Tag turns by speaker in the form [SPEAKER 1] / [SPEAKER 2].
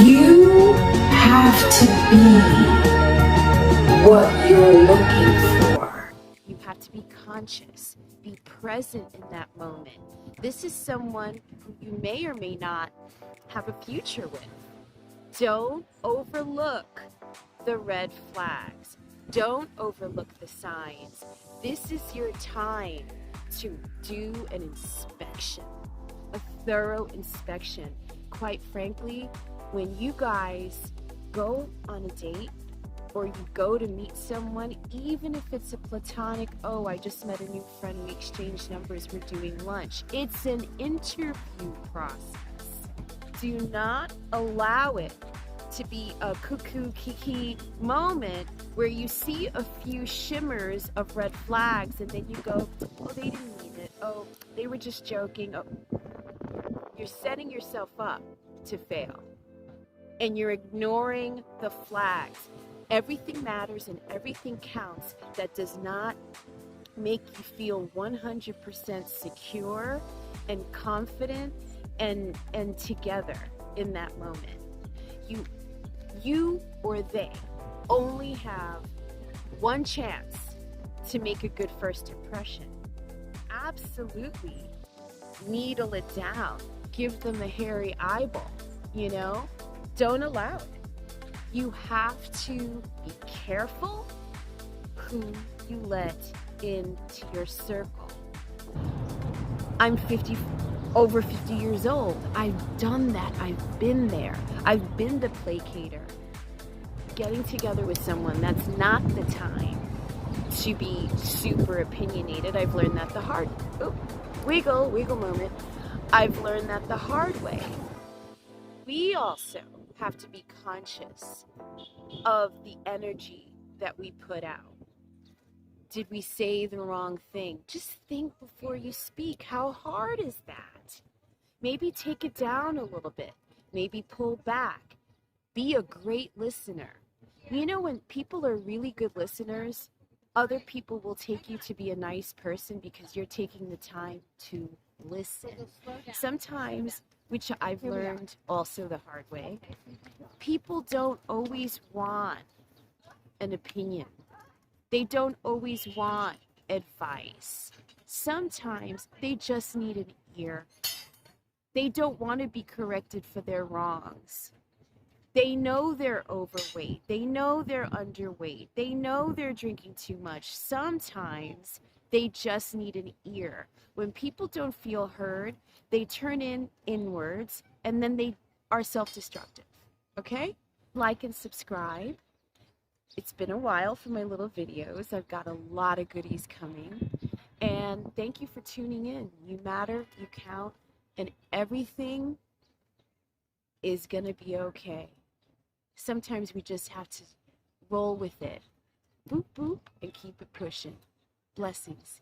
[SPEAKER 1] You have to be what you're looking for.
[SPEAKER 2] You have to be conscious, be present in that moment. This is someone who you may or may not have a future with. Don't overlook the red flags. Don't overlook the signs. This is your time to do an inspection, a thorough inspection. Quite frankly, when you guys go on a date or you go to meet someone, even if it's a platonic, oh, I just met a new friend, we exchanged numbers, we're doing lunch. It's an interview process. Do not allow it to be a cuckoo kiki moment where you see a few shimmers of red flags and then you go, oh, they didn't mean it. Oh, they were just joking. Oh. You're setting yourself up to fail. And you're ignoring the flags. Everything matters and everything counts. That does not make you feel 100% secure and confident and together in that moment. You or they only have one chance to make a good first impression. Absolutely needle it down. Give them a hairy eyeball, Don't allow it. You have to be careful who you let into your circle. I'm over 50 years old. I've done that. I've been there. I've been the placater. Getting together with someone, that's not the time to be super opinionated. I've learned that the hard wiggle moment. I've learned that the hard way. We also have to be conscious of the energy that we put out. Did we say the wrong thing? Just think before you speak. How hard is that? Maybe take it down a little bit. Maybe pull back. Be a great listener. When people are really good listeners, other people will take you to be a nice person because you're taking the time to listen. Sometimes, which I've learned also the hard way, people don't always want an opinion. They don't always want advice. Sometimes they just need an ear. They don't want to be corrected for their wrongs. They know they're overweight. They know they're underweight. They know they're drinking too much. Sometimes they just need an ear. When people don't feel heard, they turn inwards and then they are self-destructive. Okay? Like and subscribe. It's been a while for my little videos. I've got a lot of goodies coming. And thank you for tuning in. You matter, you count, and everything is going to be okay. Sometimes we just have to roll with it. Boop, boop, and keep it pushing. Blessings.